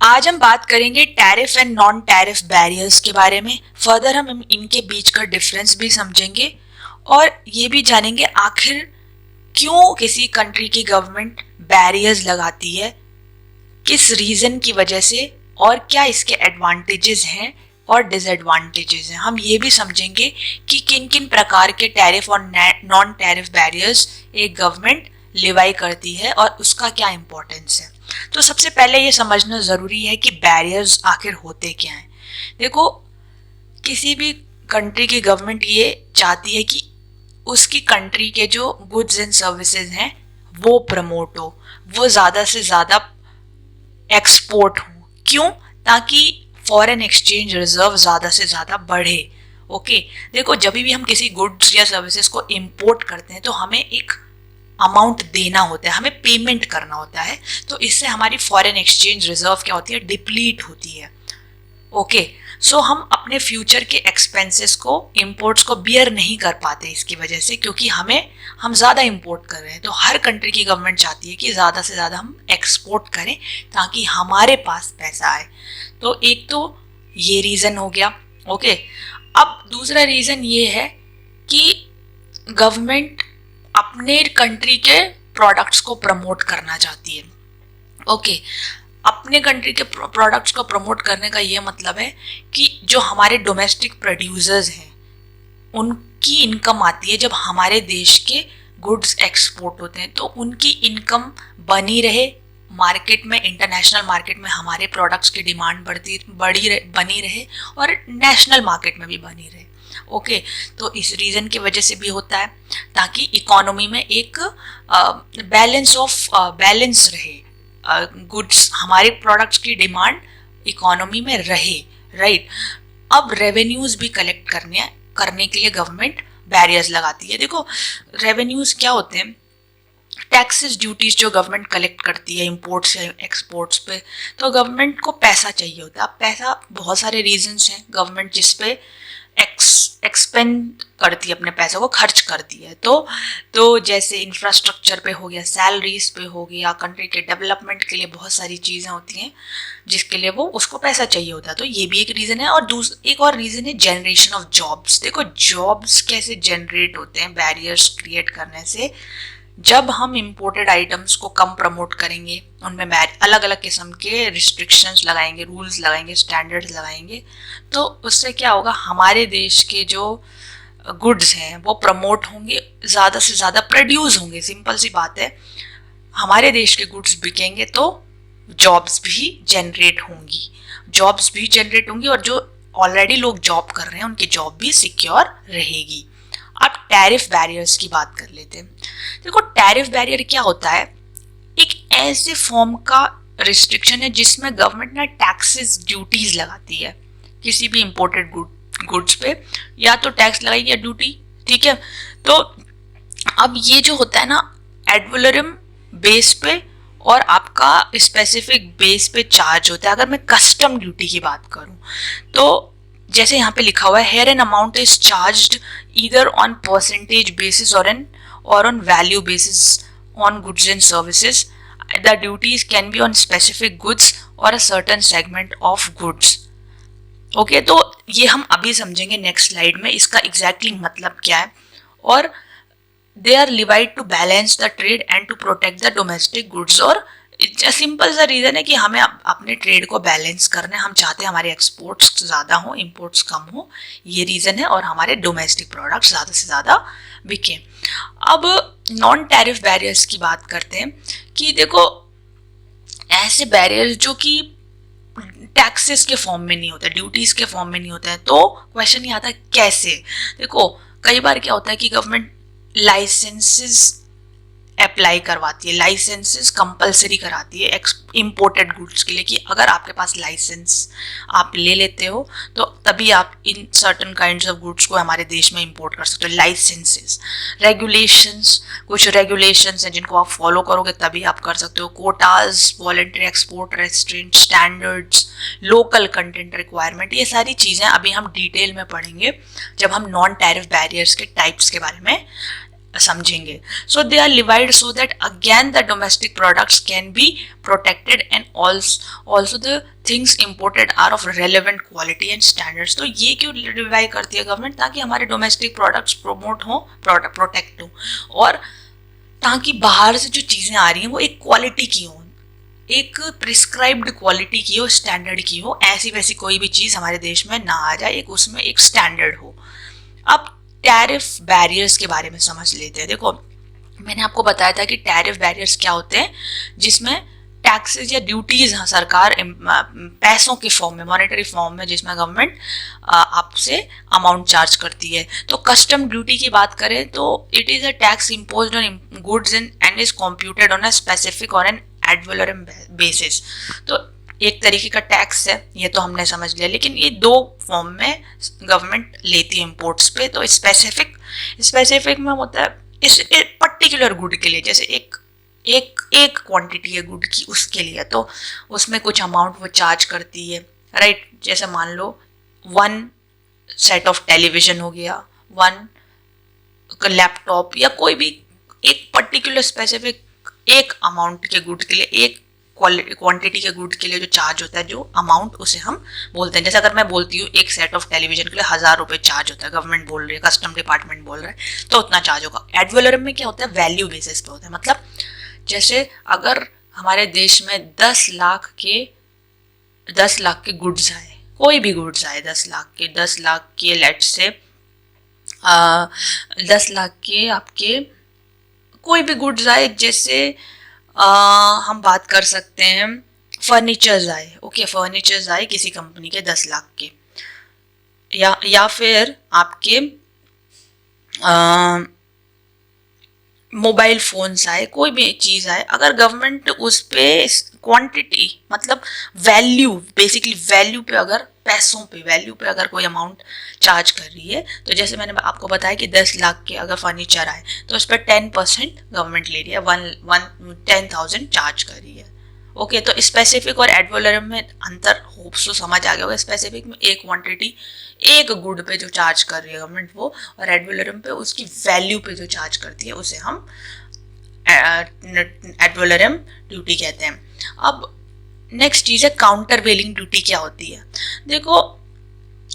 आज हम बात करेंगे tariff and non tariff barriers के बारे में। फर्दर हम इनके बीच का डिफरेंस भी समझेंगे और ये भी जानेंगे आखिर क्यों किसी कंट्री की गवर्नमेंट बैरियर्स लगाती है, किस रीजन की वजह से, और क्या इसके एडवांटेजेस हैं और डिसएडवांटेजेस हैं। हम ये भी समझेंगे कि किन किन प्रकार के टैरिफ और नॉन टैरिफ बैरियर्स एक गवर्नमेंट लिवाई करती है और उसका क्या इम्पोर्टेंस है। तो सबसे पहले ये समझना ज़रूरी है कि बैरियर्स आखिर होते क्या हैं। देखो, किसी भी कंट्री की गवर्नमेंट ये चाहती है कि उसकी कंट्री के जो गुड्स एंड सर्विसेज हैं वो प्रमोट हो, वो ज़्यादा से ज़्यादा एक्सपोर्ट हो। क्यों? ताकि फॉरेन एक्सचेंज रिजर्व ज़्यादा से ज़्यादा बढ़े। ओके, देखो, जब भी हम किसी गुड्स या सर्विसेज को इंपोर्ट करते हैं तो हमें एक अमाउंट देना होता है, हमें पेमेंट करना होता है। तो इससे हमारी फॉरेन एक्सचेंज रिजर्व क्या होती है? डिप्लीट होती है। ओके, सो हम अपने फ्यूचर के एक्सपेंसेस को, इंपोर्ट्स को बियर नहीं कर पाते इसकी वजह से, क्योंकि हम ज़्यादा इंपोर्ट कर रहे हैं। तो हर कंट्री की गवर्नमेंट चाहती है कि ज़्यादा से ज़्यादा हम एक्सपोर्ट करें ताकि हमारे पास पैसा आए। तो एक तो ये रीज़न हो गया। ओके, अब दूसरा रीज़न ये है कि गवर्नमेंट अपने कंट्री के प्रोडक्ट्स को प्रमोट करना चाहती है। ओके, अपने कंट्री के प्रोडक्ट्स को प्रमोट करने का ये मतलब है कि जो हमारे डोमेस्टिक प्रोड्यूसर्स हैं उनकी इनकम आती है। जब हमारे देश के गुड्स एक्सपोर्ट होते हैं तो उनकी इनकम बनी रहे मार्केट में, इंटरनेशनल मार्केट में हमारे प्रोडक्ट्स की डिमांड बनी रहे और नेशनल मार्केट में भी बनी रहे। ओके, तो इस रीज़न की वजह से भी होता है ताकि इकोनॉमी में एक बैलेंस रहे, गुड्स, हमारे प्रोडक्ट्स की डिमांड इकोनॉमी में रहे। राइट, अब रेवेन्यूज भी कलेक्ट करने के लिए गवर्नमेंट बैरियर्स लगाती है। देखो, रेवेन्यूज क्या होते हैं? टैक्सेस, ड्यूटीज जो गवर्नमेंट कलेक्ट करती है इंपोर्ट्स या एक्सपोर्ट्स पे। तो गवर्नमेंट को पैसा चाहिए होता है। अब पैसा, बहुत सारे रीजंस हैं गवर्नमेंट जिस पे एक्सपेंड करती है, अपने पैसों को खर्च करती है। तो जैसे इंफ्रास्ट्रक्चर पे हो गया, सैलरीज पे हो गया, कंट्री के डेवलपमेंट के लिए बहुत सारी चीज़ें होती हैं जिसके लिए वो उसको पैसा चाहिए होता है। तो ये भी एक रीज़न है। और एक और रीज़न है जनरेशन ऑफ जॉब्स। देखो, जॉब्स कैसे जनरेट होते हैं बैरियर्स क्रिएट करने से। जब हम इम्पोर्टेड आइटम्स को कम प्रमोट करेंगे, उनमें अलग अलग किस्म के रिस्ट्रिक्शंस लगाएंगे, रूल्स लगाएंगे, स्टैंडर्ड्स लगाएंगे, तो उससे क्या होगा? हमारे देश के जो गुड्स हैं वो प्रमोट होंगे, ज़्यादा से ज़्यादा प्रोड्यूस होंगे। सिंपल सी बात है, हमारे देश के गुड्स बिकेंगे तो जॉब्स भी जनरेट होंगी और जो ऑलरेडी लोग जॉब कर रहे हैं उनकी जॉब भी सिक्योर रहेगी। अब टैरिफ बैरियर्स की बात कर लेते हैं। देखो, टैरिफ बैरियर क्या होता है? एक ऐसे फॉर्म का रिस्ट्रिक्शन है जिसमें गवर्नमेंट ना टैक्सेस, ड्यूटीज लगाती है किसी भी इंपोर्टेड गुड्स पे। या तो टैक्स लगाएगी या ड्यूटी। ठीक है, तो अब ये जो होता है ना, एडवलरम बेस पे और आपका स्पेसिफिक बेस पे चार्ज होता है। अगर मैं कस्टम ड्यूटी की बात करूं तो जैसे यहाँ पे लिखा हुआ है, here an amount is charged either on percentage basis और on value basis on goods and services. The duties can be on specific goods और a certain segment of goods. Okay, तो ये हम अभी समझेंगे नेक्स्ट स्लाइड में इसका exactly मतलब क्या है। और they are levied to balance the trade and to protect the domestic goods. और सिंपल सा रीज़न है कि हमें अपने ट्रेड को बैलेंस करना है। हम चाहते हैं हमारे एक्सपोर्ट्स ज़्यादा हो, इंपोर्ट्स कम हो, ये रीज़न है, और हमारे डोमेस्टिक प्रोडक्ट्स ज़्यादा से ज़्यादा बिकें। अब नॉन टैरिफ बैरियर्स की बात करते हैं कि देखो, ऐसे बैरियर्स जो कि टैक्सेस के फॉर्म में नहीं होता, ड्यूटीज के फॉर्म में नहीं होता है। तो क्वेश्चन ये आता है कैसे? देखो, कई बार क्या होता है कि गवर्नमेंट लाइसेंसेस अप्लाई करवाती है, लाइसेंसेस कंपलसरी कराती है इंपोर्टेड गुड्स के लिए कि अगर आपके पास लाइसेंस आप ले लेते हो तो तभी आप in certain kinds of goods को हमारे देश में इंपोर्ट कर सकते हो। लाइसेंसेस, कुछ रेगुलेशंस हैं जिनको आप फॉलो करोगे तभी आप कर सकते हो। Kota's, voluntary export restrict, standards, local content requirement, ये सारी चीज़ें अभी हम डिटेल में पढ़ेंगे जब हम नॉन टैरिफ बैरियर्स के टाइप्स के बारे में समझेंगे. So they are levied so that again the domestic products can be protected and also the things imported are of relevant quality and standards. तो ये क्यों रिवाइव करती है गवर्नमेंट? ताकि हमारे डोमेस्टिक प्रोडक्ट्स प्रमोट हों, प्रोटेक्ट हों, और ताकि बाहर से जो चीज़ें आ रही हैं वो एक क्वालिटी की हों, एक प्रिस्क्राइब्ड क्वालिटी की हो, स्टैंडर्ड की हो. ऐसी वैसी कोई भी चीज़ हमारे देश में ना आ जाए, एक उसमें एक स्टैंडर्ड हो. अब टैरिफ बैरियर्स के बारे में समझ लेते हैं. देखो, मैंने आपको बताया था कि टैरिफ बैरियर्स क्या होते हैं, जिसमें टैक्सेस या ड्यूटीज सरकार पैसों के फॉर्म में, मॉनेटरी फॉर्म में, जिसमें गवर्नमेंट आपसे अमाउंट चार्ज करती है. तो कस्टम ड्यूटी की बात करें तो it is a tax imposed on goods and is computed on a specific on an ad valorem basis. तो एक तरीके का टैक्स है, ये तो हमने समझ लिया. लेकिन ये दो फॉर्म में गवर्नमेंट लेती है इम्पोर्ट्स पे. तो स्पेसिफिक में होता है इस पर्टिकुलर गुड के लिए, जैसे एक क्वांटिटी है गुड की, उसके लिए तो उसमें कुछ अमाउंट वो चार्ज करती है, राइट. जैसे मान लो 1 सेट ऑफ टेलीविजन हो गया, 1 लैपटॉप, या कोई भी एक पर्टिकुलर स्पेसिफिक एक अमाउंट के गुड के लिए, एक क्वांटिटी के गुड के लिए जो चार्ज होता है, जो अमाउंट, उसे हम बोलते हैं. जैसे अगर मैं बोलती हूँ एक सेट ऑफ टेलीविजन के लिए 1000 रुपये चार्ज होता है, गवर्नमेंट बोल रही है, कस्टम डिपार्टमेंट बोल रहा है, तो उतना चार्ज होगा. एड वैलोरम में क्या होता है? वैल्यू बेसिस पे होता है. मतलब जैसे अगर हमारे देश में 10 लाख के गुड्स आए, कोई भी गुड्स आए 10 लाख के लेट से 10 लाख के आपके कोई भी गुड्स आए, जैसे हम बात कर सकते हैं फर्नीचर्स आए. ओके, फर्नीचर्स आए किसी कंपनी के 10 लाख के, या फिर आपके मोबाइल फोन्स आए, कोई भी चीज़ आए. अगर गवर्नमेंट उस पे क्वांटिटी, मतलब वैल्यू, बेसिकली वैल्यू पे, अगर पैसों पे, वैल्यू पे अगर कोई अमाउंट चार्ज कर रही है, तो जैसे मैंने आपको बताया कि 10 लाख के अगर फर्नीचर आए तो उस पर 10% गवर्नमेंट ले रही है, 10,000 चार्ज कर रही है. ओके, तो स्पेसिफिक और एड वैलोरम में अंतर होप सो समझ आ गया होगा. स्पेसिफिक में एक क्वांटिटी, एक गुड पे जो चार्ज कर रही है गवर्नमेंट वो, और एड वैलोरम पे उसकी वैल्यू पे जो चार्ज करती है उसे हम एड वैलोरम ड्यूटी कहते हैं. अब नेक्स्ट चीज़ है काउंटर वेलिंग ड्यूटी. क्या होती है? देखो,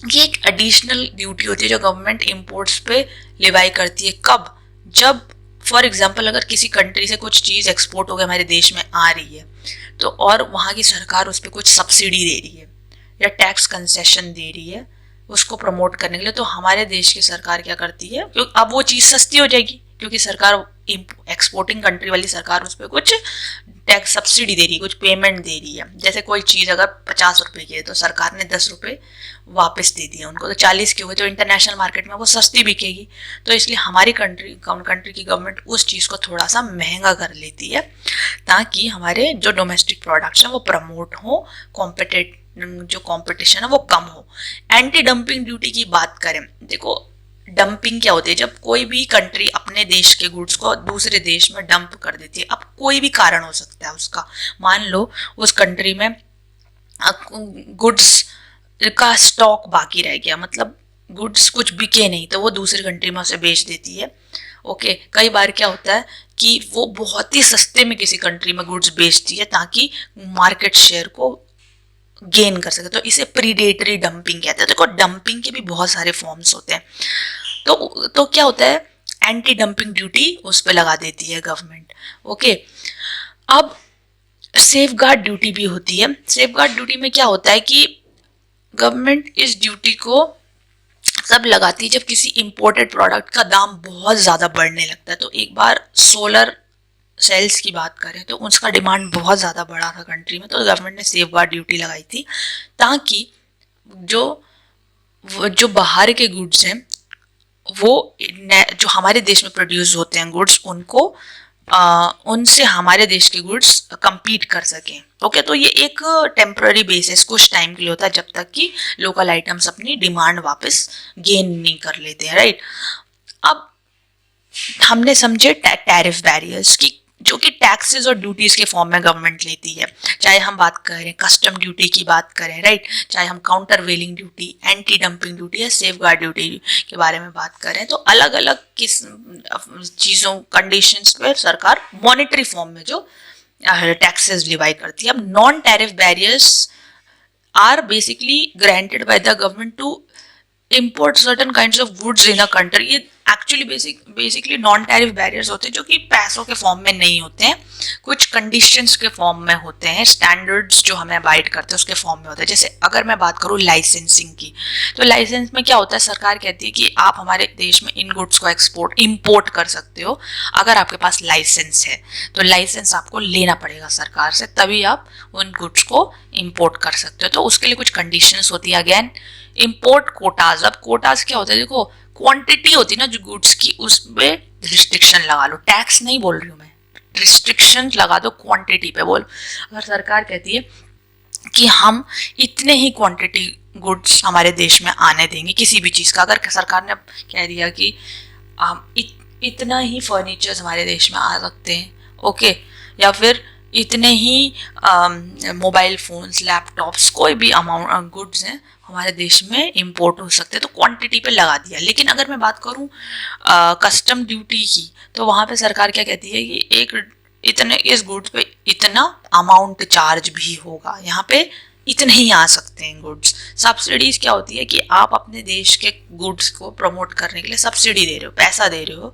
ये एक एडिशनल ड्यूटी होती है जो गवर्नमेंट इम्पोर्ट्स पे लिवाई करती है. कब? जब फॉर एग्जाम्पल अगर किसी कंट्री से कुछ चीज़ एक्सपोर्ट होकर हमारे देश में आ रही है, तो और वहाँ की सरकार उस पर कुछ सब्सिडी दे रही है या टैक्स कंसेशन दे रही है उसको प्रमोट करने के लिए, तो हमारे देश की सरकार क्या करती है, क्योंकि अब वो चीज़ सस्ती हो जाएगी, क्योंकि सरकार, एक्सपोर्टिंग कंट्री वाली सरकार उस पर कुछ टैक्स सब्सिडी दे रही है, कुछ पेमेंट दे रही है. जैसे कोई चीज़ अगर 50 रुपये की है तो सरकार ने 10 रुपये वापस दे दिए उनको, तो 40 की हुई, तो इंटरनेशनल मार्केट में वो सस्ती बिकेगी. तो इसलिए हमारी कंट्री की गवर्नमेंट उस चीज़ को थोड़ा सा महंगा कर लेती है, ताकि हमारे जो डोमेस्टिक प्रोडक्ट्स हैं वो प्रमोट हो, जो कंपटीशन है वो कम हो. एंटी डंपिंग ड्यूटी की बात करें, देखो डंपिंग क्या होती है? जब कोई भी कंट्री अपने देश के गुड्स को दूसरे देश में डंप कर देती है. अब कोई भी कारण हो सकता है उसका. मान लो उस कंट्री में गुड्स का स्टॉक बाकी रह गया, मतलब गुड्स कुछ बिके नहीं, तो वो दूसरी कंट्री में उसे बेच देती है. ओके, कई बार क्या होता है कि वो बहुत ही सस्ते में किसी कंट्री में गुड्स बेचती है ताकि मार्केट शेयर को गेन कर सके, तो इसे प्रीडेटरी डंपिंग कहते हैं. देखो, डंपिंग के भी बहुत सारे फॉर्म्स होते हैं. तो क्या होता है, एंटी डंपिंग ड्यूटी उस पर लगा देती है गवर्नमेंट. ओके, अब सेफगार्ड ड्यूटी भी होती है. सेफगार्ड ड्यूटी में क्या होता है कि गवर्नमेंट इस ड्यूटी को तब लगाती है जब किसी इंपोर्टेड प्रोडक्ट का दाम बहुत ज़्यादा बढ़ने लगता है. तो एक बार सोलर सेल्स की बात करें तो उसका डिमांड बहुत ज़्यादा बढ़ा था कंट्री में, तो गवर्नमेंट ने सेफगार्ड ड्यूटी लगाई थी, ताकि जो बाहर के गुड्स हैं वो जो हमारे देश में प्रोड्यूस होते हैं गुड्स, उनको उनसे हमारे देश के गुड्स compete कर सकें. ओके, तो ये एक टेम्पररी बेसिस कुछ टाइम के लिए होता है, जब तक कि लोकल आइटम्स अपनी डिमांड वापस गेन नहीं कर लेते हैं, राइट. अब हमने समझे टैरिफ बैरियर्स की जो कि टैक्सेस और ड्यूटीज के फॉर्म में गवर्नमेंट लेती है, चाहे हम बात करें कस्टम ड्यूटी की बात करें, राइट, चाहे हम काउंटर वेलिंग ड्यूटी, एंटी डंपिंग ड्यूटी या सेफ गार्ड ड्यूटी के बारे में बात करें, तो अलग अलग किस चीज़ों कंडीशंस पे सरकार मॉनेटरी फॉर्म में जो टैक्सेस लिवाई करती है। अब non tariff barriers are basically granted by the government to import certain kinds of goods in a country। ये actually basically non tariff barriers होते हैं जो कि पैसों के फॉर्म में नहीं होते हैं, कुछ कंडीशंस के फॉर्म में होते हैं, स्टैंडर्ड्स जो हमें अबाइड करते हैं उसके फॉर्म में होते हैं। जैसे अगर मैं बात करूँ लाइसेंसिंग की, तो लाइसेंस में क्या होता है, सरकार कहती है कि आप हमारे देश में इन गुड्स को इम्पोर्ट कर सकते हो अगर आपके पास लाइसेंस है। तो लाइसेंस आपको लेना पड़ेगा सरकार से, तभी आप उन गुड्स को इम्पोर्ट कर सकते हो। तो उसके लिए कुछ कंडीशंस होती है। अगेन इम्पोर्ट कोटाज, अब कोटाज क्या होता है, देखो क्वांटिटी होती है ना जो गुड्स की, उस पे रिस्ट्रिक्शन लगा लो, टैक्स नहीं बोल रही हूँ मैं, रिस्ट्रिक्शन लगा दो क्वांटिटी पे। बोल अगर सरकार कहती है कि हम इतने ही क्वांटिटी गुड्स हमारे देश में आने देंगे किसी भी चीज़ का, अगर सरकार ने कह दिया कि इतना ही फर्नीचर्स हमारे देश में आ सकते हैं, ओके, या फिर इतने ही मोबाइल फोन्स, लैपटॉप्स, कोई भी अमाउंट गुड्स हैं हमारे देश में इंपोर्ट हो सकते हैं, तो क्वांटिटी पे लगा दिया। लेकिन अगर मैं बात करूं कस्टम ड्यूटी की, तो वहाँ पे सरकार क्या कहती है कि एक इतने इस गुड्स पे इतना अमाउंट चार्ज भी होगा, यहाँ पे इतने ही आ सकते हैं गुड्स। सब्सिडीज क्या होती है कि आप अपने देश के गुड्स को प्रमोट करने के लिए सब्सिडी दे रहे हो, पैसा दे रहे हो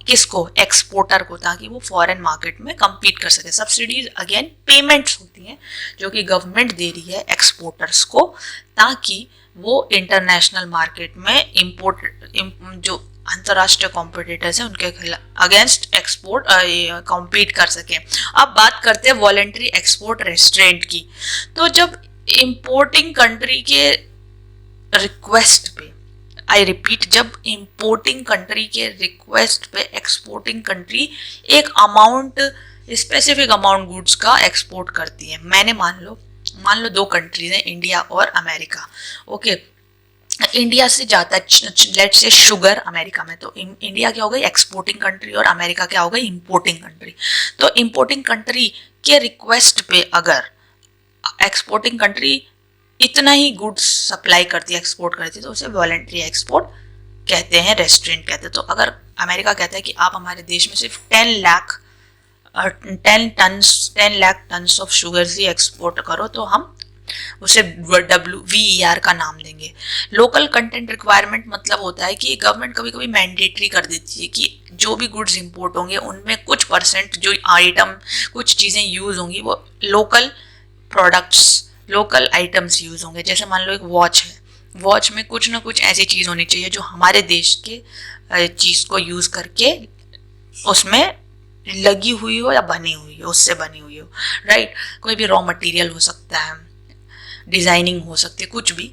किसको, एक्सपोर्टर को, ताकि वो फॉरेन मार्केट में compete कर सके। सब्सिडीज अगेन पेमेंट्स होती हैं जो कि गवर्नमेंट दे रही है एक्सपोर्टर्स को, ताकि वो इंटरनेशनल मार्केट में जो अंतर्राष्ट्रीय कॉम्पिटिटर्स हैं उनके अगेंस्ट एक्सपोर्ट कॉम्पीट कर सके। अब बात करते हैं वॉलेंट्री एक्सपोर्ट रेस्ट्रेंट की। तो जब इंपोर्टिंग कंट्री के रिक्वेस्ट पे, आई रिपीट, जब इंपोर्टिंग कंट्री के रिक्वेस्ट पे एक्सपोर्टिंग कंट्री एक अमाउंट, स्पेसिफिक अमाउंट गुड्स का एक्सपोर्ट करती है, मैंने मान लो दो कंट्रीज हैं, इंडिया और अमेरिका, ओके, इंडिया से जाता है लेट्स से शुगर अमेरिका में, तो इंडिया क्या हो गई एक्सपोर्टिंग कंट्री और अमेरिका क्या हो गई इंपोर्टिंग कंट्री। तो इंपोर्टिंग कंट्री के रिक्वेस्ट पे अगर एक्सपोर्टिंग कंट्री इतना ही गुड्स सप्लाई करती है, एक्सपोर्ट करती है, तो उसे वॉलेंट्री एक्सपोर्ट कहते हैं, रेस्ट्रेंट कहते हैं। तो अगर अमेरिका कहता है कि आप हमारे देश में सिर्फ 10 lakh tons of sugar he export करो, तो हम उसे WVER का नाम देंगे। लोकल कंटेंट रिक्वायरमेंट मतलब होता है कि गवर्नमेंट कभी कभी मैंडेटरी कर देती है कि जो भी गुड्स इंपोर्ट होंगे उनमें कुछ परसेंट जो आइटम, कुछ चीज़ें यूज़ होंगी वो local products, local items use होंगे। जैसे मान लो एक वॉच है, वॉच में कुछ ना कुछ ऐसी चीज़ होनी चाहिए जो हमारे देश के चीज़ को यूज़ करके उसमें लगी हुई हो या बनी हुई हो, उससे बनी हुई हो, राइट। कोई भी रॉ मटेरियल हो सकता है, डिज़ाइनिंग हो सकती है, कुछ भी।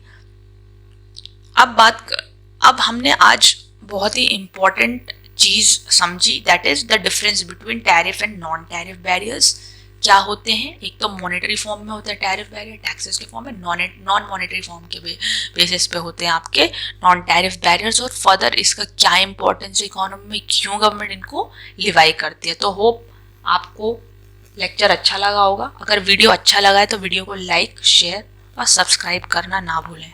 अब हमने आज बहुत ही इम्पॉर्टेंट चीज़ समझी, that is the difference between tariff and non tariff barriers क्या होते हैं। एक तो मॉनेटरी फॉर्म में होता है टैरिफ बैरियर, टैक्सेस के फॉर्म में, नॉन मॉनेटरी फॉर्म के बेसिस पे होते हैं आपके नॉन टैरिफ बैरियर्स, और फर्दर इसका क्या इंपॉर्टेंस है इकोनॉमी में, क्यों गवर्नमेंट इनको लिवाई करती है। तो होप आपको लेक्चर अच्छा लगा होगा। अगर वीडियो अच्छा लगा है तो वीडियो को लाइक, शेयर और सब्सक्राइब करना ना भूलें।